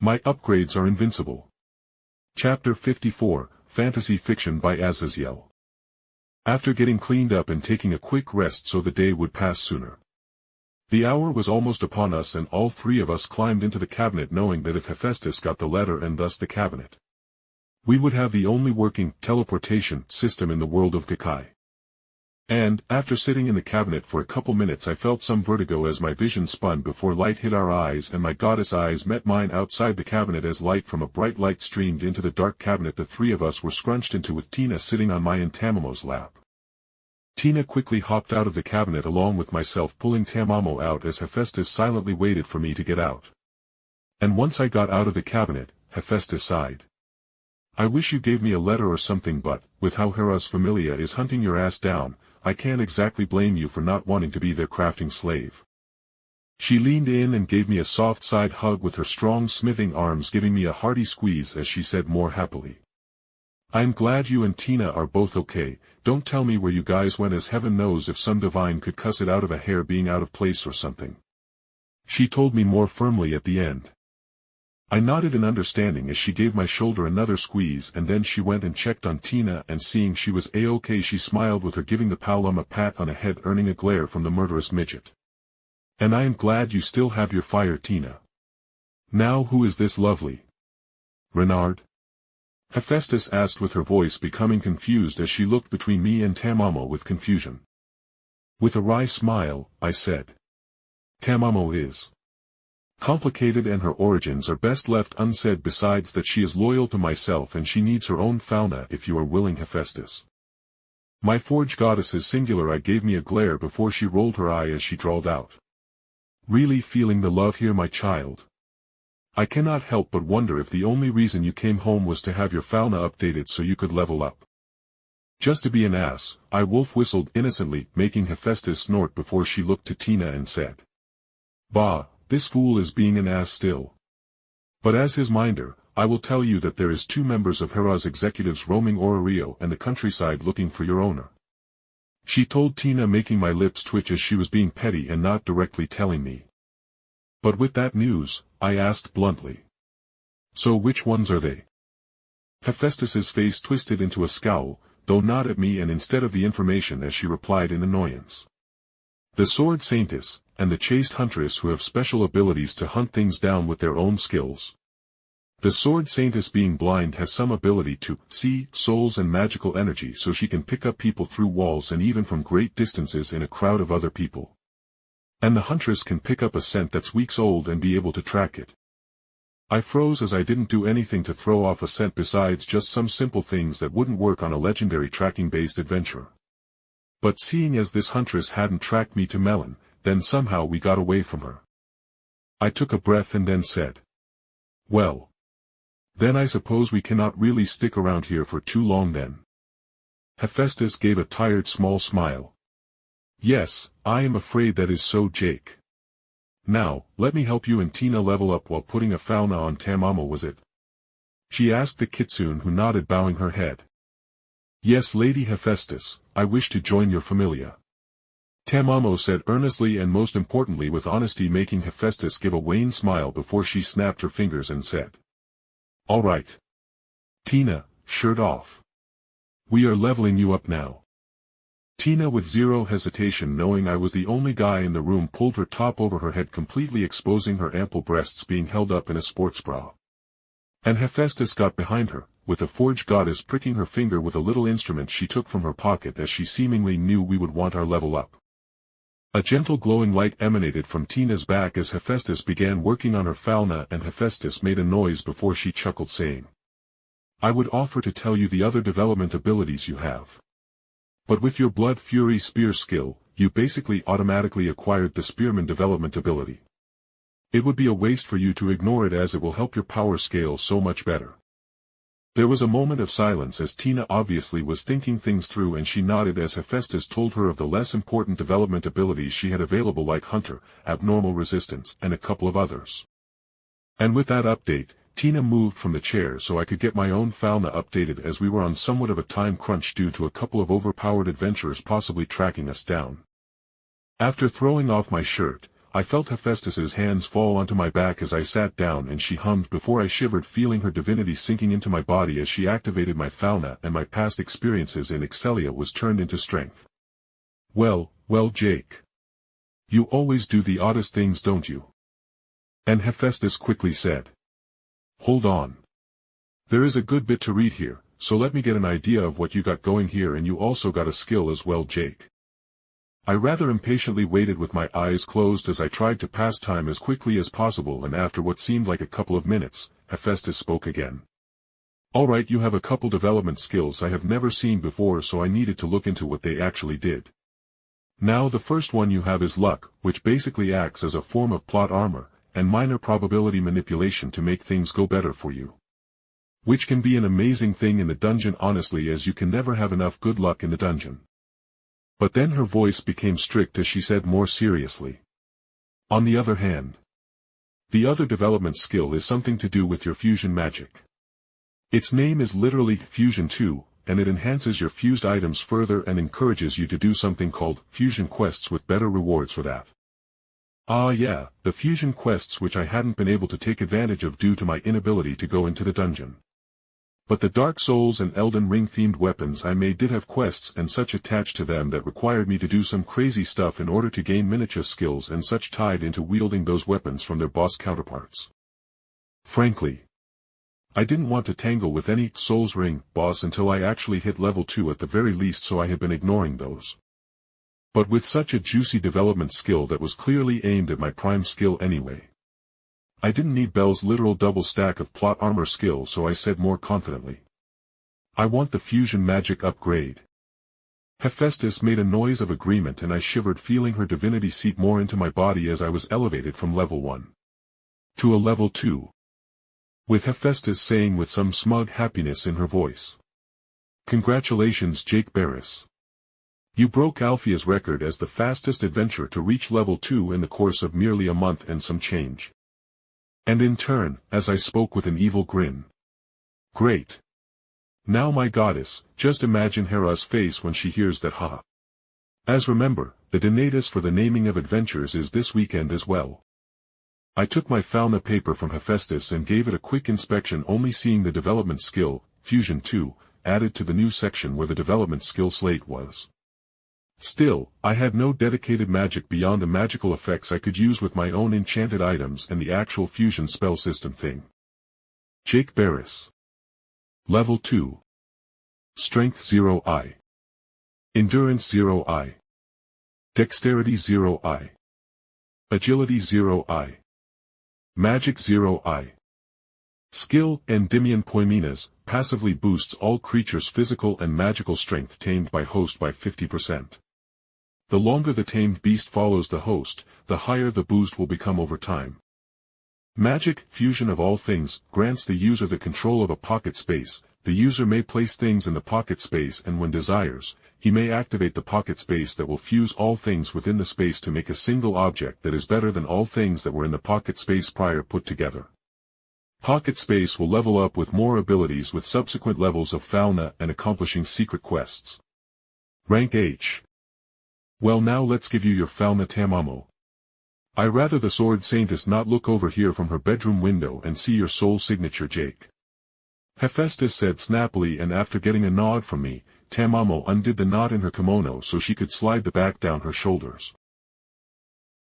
My upgrades are invincible. Chapter 54, Fantasy Fiction by Azazyel. After getting cleaned up and taking a quick rest so the day would pass sooner. The hour was almost upon us and all three of us climbed into the cabinet knowing that if Hephaestus got the letter and thus the cabinet, we would have the only working teleportation system in the world of Gekai. And, after sitting in the cabinet for a couple minutes I felt some vertigo as my vision spun before light hit our eyes and my goddess eyes met mine outside the cabinet as light from a bright light streamed into the dark cabinet the three of us were scrunched into with Tina sitting on my and Tamamo's lap. Tina quickly hopped out of the cabinet along with myself pulling Tamamo out as Hephaestus silently waited for me to get out. And once I got out of the cabinet, Hephaestus sighed. I wish you gave me a letter or something but, with how Hera's familia is hunting your ass down, I can't exactly blame you for not wanting to be their crafting slave. She leaned in and gave me a soft side hug with her strong smithing arms giving me a hearty squeeze as she said more happily. I'm glad you and Tina are both okay, don't tell me where you guys went as heaven knows if some divine could cuss it out of a hair being out of place or something. She told me more firmly at the end. I nodded in understanding as she gave my shoulder another squeeze and then she went and checked on Tina and seeing she was a-okay she smiled with her giving the Paolum a pat on the head earning a glare from the murderous midget. And I am glad you still have your fire Tina. Now who is this lovely Renard? Hephaestus asked with her voice becoming confused as she looked between me and Tamamo with confusion. With a wry smile, I said. Tamamo is complicated and her origins are best left unsaid besides that she is loyal to myself and she needs her own fauna if you are willing Hephaestus. My forge goddess is singular I gave me a glare before she rolled her eye as she drawled out. Really feeling the love here my child? I cannot help but wonder if the only reason you came home was to have your fauna updated so you could level up. Just to be an ass, I wolf whistled innocently making Hephaestus snort before she looked to Tina and said. Bah. This fool is being an ass still. But as his minder, I will tell you that there is 2 members of Hera's executives roaming Ororio and the countryside looking for your owner. She told Tina making my lips twitch as she was being petty and not directly telling me. But with that news, I asked bluntly. So which ones are they? Hephaestus's face twisted into a scowl, though not at me and instead of the information as she replied in annoyance. The sword saintess, and the chaste huntress who have special abilities to hunt things down with their own skills. The sword saintess being blind has some ability to see souls and magical energy so she can pick up people through walls and even from great distances in a crowd of other people. And the huntress can pick up a scent that's weeks old and be able to track it. I froze as I didn't do anything to throw off a scent besides just some simple things that wouldn't work on a legendary tracking-based adventure. But seeing as this huntress hadn't tracked me to Melon, then somehow we got away from her. I took a breath and then said. Well. Then I suppose we cannot really stick around here for too long then. Hephaestus gave a tired small smile. Yes, I am afraid that is so Jake. Now, let me help you and Tina level up while putting a fauna on Tamamo was it? She asked the kitsune who nodded bowing her head. Yes Lady Hephaestus, I wish to join your familia. Tamamo said earnestly and most importantly with honesty making Hephaestus give a wan smile before she snapped her fingers and said. All right. Tina, shirt off. We are leveling you up now. Tina with zero hesitation knowing I was the only guy in the room pulled her top over her head completely exposing her ample breasts being held up in a sports bra. And Hephaestus got behind her, with the forge goddess pricking her finger with a little instrument she took from her pocket as she seemingly knew we would want our level up. A gentle glowing light emanated from Tina's back as Hephaestus began working on her fauna and Hephaestus made a noise before she chuckled saying. I would offer to tell you the other development abilities you have. But with your blood fury spear skill, you basically automatically acquired the spearman development ability. It would be a waste for you to ignore it as it will help your power scale so much better. There was a moment of silence as Tina obviously was thinking things through and she nodded as Hephaestus told her of the less important development abilities she had available like Hunter, Abnormal Resistance, and a couple of others. And with that update, Tina moved from the chair so I could get my own fauna updated as we were on somewhat of a time crunch due to a couple of overpowered adventurers possibly tracking us down. After throwing off my shirt, I felt Hephaestus's hands fall onto my back as I sat down, and she hummed before I shivered, feeling her divinity sinking into my body as she activated my fauna, and my past experiences in Excelia was turned into strength. Well, Jake. You always do the oddest things, don't you? And Hephaestus quickly said. Hold on. There is a good bit to read here, so let me get an idea of what you got going here, and you also got a skill as well, Jake. I rather impatiently waited with my eyes closed as I tried to pass time as quickly as possible, and after what seemed like a couple of minutes, Hephaestus spoke again. Alright, you have a couple development skills I have never seen before, so I needed to look into what they actually did. Now the first one you have is luck, which basically acts as a form of plot armor, and minor probability manipulation to make things go better for you. Which can be an amazing thing in the dungeon, honestly, as you can never have enough good luck in the dungeon. But then her voice became strict as she said more seriously. On the other hand, the other development skill is something to do with your fusion magic. Its name is literally Fusion 2, and it enhances your fused items further and encourages you to do something called fusion quests with better rewards for that. Ah yeah, the fusion quests which I hadn't been able to take advantage of due to my inability to go into the dungeon. But the Dark Souls and Elden Ring themed weapons I made did have quests and such attached to them that required me to do some crazy stuff in order to gain miniature skills and such tied into wielding those weapons from their boss counterparts. Frankly, I didn't want to tangle with any Souls Ring boss until I actually hit level 2 at the very least, so I had been ignoring those. But with such a juicy development skill that was clearly aimed at my prime skill anyway, I didn't need Belle's literal double stack of plot armor skill, so I said more confidently. I want the fusion magic upgrade. Hephaestus made a noise of agreement, and I shivered, feeling her divinity seep more into my body as I was elevated from level 1 to a level 2. With Hephaestus saying with some smug happiness in her voice. Congratulations, Jake Barris. You broke Alphea's record as the fastest adventurer to reach level 2 in the course of merely a month and some change. And in turn, as I spoke with an evil grin. Great. Now my goddess, just imagine Hera's face when she hears that, haha. As remember, the donatus for the naming of adventures is this weekend as well. I took my fauna paper from Hephaestus and gave it a quick inspection, only seeing the development skill, Fusion 2, added to the new section where the development skill slate was. Still, I had no dedicated magic beyond the magical effects I could use with my own enchanted items and the actual fusion spell system thing. Jake Barris. Level 2. Strength 0I. Endurance 0I. Dexterity 0I. Agility 0I. Magic 0I. Skill, Endymion Poiminas, passively boosts all creatures' physical and magical strength tamed by host by 50%. The longer the tamed beast follows the host, the higher the boost will become over time. Magic, fusion of all things, grants the user the control of a pocket space. The user may place things in the pocket space, and when desires, he may activate the pocket space that will fuse all things within the space to make a single object that is better than all things that were in the pocket space prior put together. Pocket space will level up with more abilities with subsequent levels of fauna and accomplishing secret quests. Rank H. Well, now let's give you your fauna Tamamo. I rather the sword saintess not look over here from her bedroom window and see your soul signature, Jake. Hephaestus said snappily, and after getting a nod from me, Tamamo undid the knot in her kimono so she could slide the back down her shoulders.